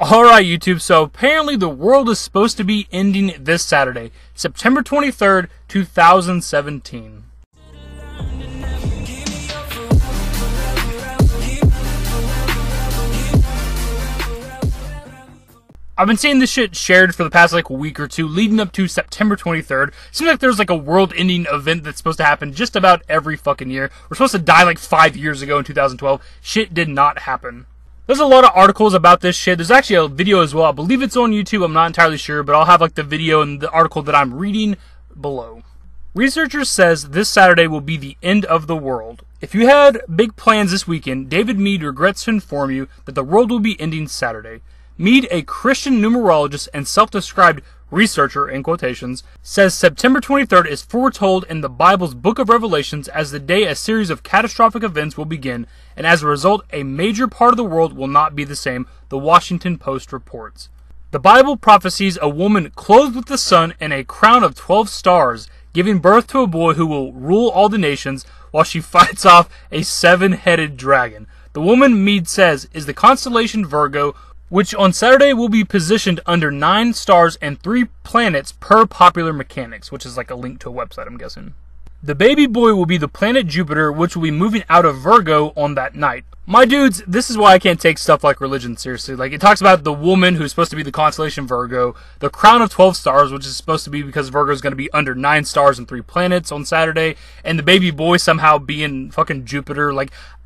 Alright YouTube, so apparently the world is supposed to be ending this Saturday, September 23rd, 2017. I've been seeing this shit shared for the past week or two leading up to September 23rd. Seems like there's a world-ending event that's supposed to happen just about every fucking year. We're supposed to die 5 years ago in 2012. Shit did not happen. There's a lot of articles about this shit. There's actually a video as well. I believe it's on YouTube. I'm not entirely sure, but I'll have the video and the article that I'm reading below. Researchers says this Saturday will be the end of the world. If you had big plans this weekend, David Mead regrets to inform you that the world will be ending Saturday. Mead, a Christian numerologist and self-described researcher, in quotations, says September 23rd is foretold in the Bible's Book of Revelations as the day a series of catastrophic events will begin, and as a result, a major part of the world will not be the same, the Washington Post reports. The Bible prophesies a woman clothed with the sun and a crown of 12 stars, giving birth to a boy who will rule all the nations while she fights off a 7-headed dragon. The woman, Mead says, is the constellation Virgo, which on Saturday will be positioned under 9 stars and 3 planets per Popular Mechanics, which is a link to a website, I'm guessing. The baby boy will be the planet Jupiter, which will be moving out of Virgo on that night. My dudes, this is why I can't take stuff like religion seriously. It talks about the woman who's supposed to be the constellation Virgo, the crown of 12 stars, which is supposed to be because Virgo is going to be under 9 stars and 3 planets on Saturday, and the baby boy somehow being fucking Jupiter.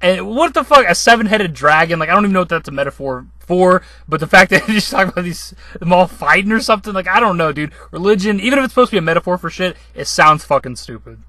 And what the fuck? A 7-headed dragon? I don't even know what that's a metaphor for, but the fact that he's talking about them all fighting or something, I don't know, dude. Religion, even if it's supposed to be a metaphor for shit, it sounds fucking stupid.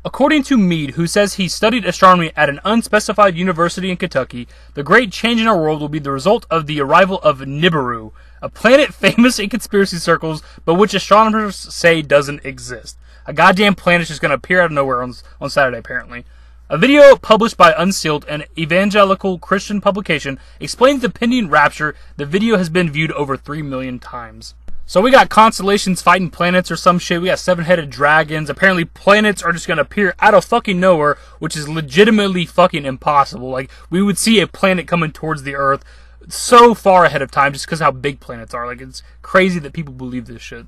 According to Mead, who says he studied astronomy at an unspecified university in Kentucky, the great change in our world will be the result of the arrival of Nibiru, a planet famous in conspiracy circles, but which astronomers say doesn't exist. A goddamn planet's just going to appear out of nowhere on Saturday, apparently. A video published by Unsealed, an evangelical Christian publication, explains the pending rapture. The video has been viewed over 3 million times. So we got constellations fighting planets or some shit. We got 7-headed dragons. Apparently planets are just going to appear out of fucking nowhere, which is legitimately fucking impossible. We would see a planet coming towards the Earth so far ahead of time just because how big planets are. It's crazy that people believe this shit.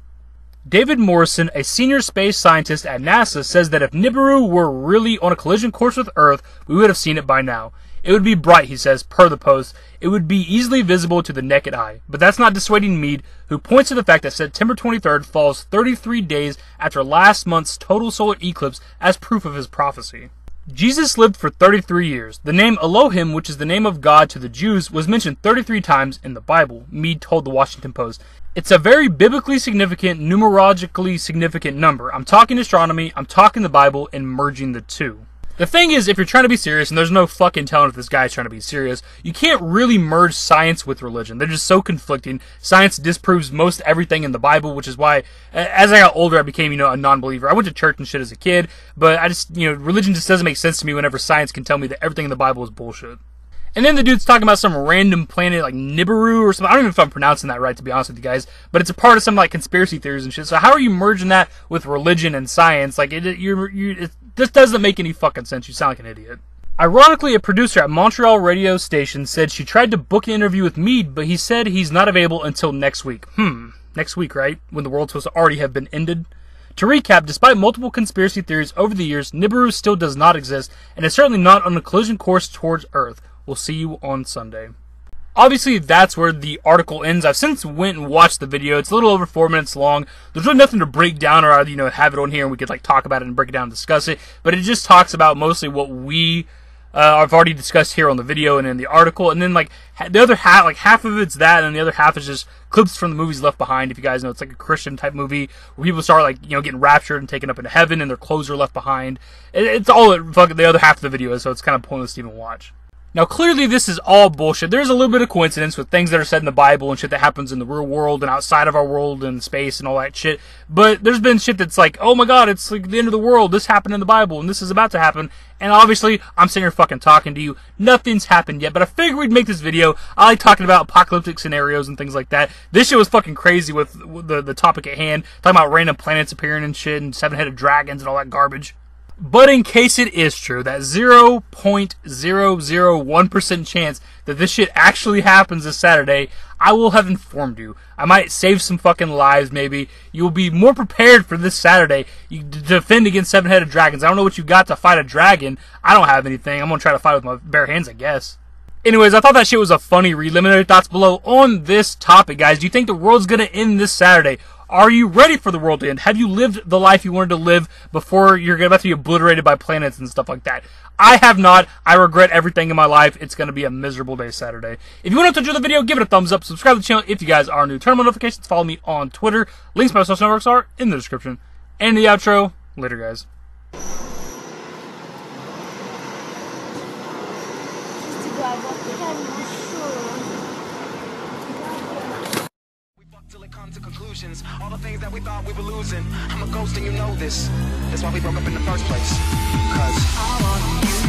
David Morrison, a senior space scientist at NASA, says that if Nibiru were really on a collision course with Earth, we would have seen it by now. It would be bright, he says, per the Post. It would be easily visible to the naked eye. But that's not dissuading Mead, who points to the fact that September 23rd falls 33 days after last month's total solar eclipse as proof of his prophecy. Jesus lived for 33 years. The name Elohim, which is the name of God to the Jews, was mentioned 33 times in the Bible, Mead told the Washington Post. It's a very biblically significant, numerologically significant number. I'm talking astronomy, I'm talking the Bible, and merging the two. The thing is, if you're trying to be serious, and there's no fucking telling if this guy's trying to be serious, you can't really merge science with religion. They're just so conflicting. Science disproves most everything in the Bible, which is why, as I got older, I became, a non-believer. I went to church and shit as a kid, but I just, religion just doesn't make sense to me whenever science can tell me that everything in the Bible is bullshit. And then the dude's talking about some random planet like Nibiru or something. I don't even know if I'm pronouncing that right, to be honest with you guys. But it's a part of some conspiracy theories and shit. So how are you merging that with religion and science? This doesn't make any fucking sense. You sound like an idiot. Ironically, a producer at Montreal radio station said she tried to book an interview with Mead, but he said he's not available until next week. Next week, right? When the world's supposed to already have been ended? To recap, despite multiple conspiracy theories over the years, Nibiru still does not exist, and is certainly not on a collision course towards Earth. We'll see you on Sunday. Obviously, that's where the article ends. I've since went and watched the video. It's a little over 4 minutes long. There's really nothing to break down or, have it on here and we could, talk about it and break it down and discuss it. But it just talks about mostly what we have already discussed here on the video and in the article. And then, the other half, half of it's that, and the other half is just clips from the movies Left Behind. If you guys know, it's a Christian-type movie where people start, getting raptured and taken up into heaven and their clothes are left behind. It's all the other half of the video is, so it's kind of pointless to even watch. Now, clearly this is all bullshit. There's a little bit of coincidence with things that are said in the Bible and shit that happens in the real world and outside of our world and space and all that shit. But there's been shit that's oh my god, it's the end of the world. This happened in the Bible and this is about to happen. And obviously, I'm sitting here fucking talking to you. Nothing's happened yet, but I figured we'd make this video. I like talking about apocalyptic scenarios and things like that. This shit was fucking crazy with the topic at hand. Talking about random planets appearing and shit and 7-headed dragons and all that garbage. But in case it is true, that 0.001% chance that this shit actually happens this Saturday, I will have informed you. I might save some fucking lives, maybe. You'll be more prepared for this Saturday. You defend against 7-headed dragons. I don't know what you got to fight a dragon. I don't have anything. I'm gonna try to fight with my bare hands, I guess. Anyways, I thought that shit was a funny read. Let me know your thoughts below on this topic, guys. Do you think the world's gonna end this Saturday? Are you ready for the world to end? Have you lived the life you wanted to live before you're about to be obliterated by planets and stuff like that? I have not. I regret everything in my life. It's going to be a miserable day Saturday. If you want to enjoy the video, give it a thumbs up. Subscribe to the channel if you guys are new. Turn on notifications. Follow me on Twitter. Links to my social networks are in the description. And the outro. Later, guys. Till it comes to conclusions, all the things that we thought we were losing. I'm a ghost and you know this. That's why we broke up in the first place. 'Cause I want you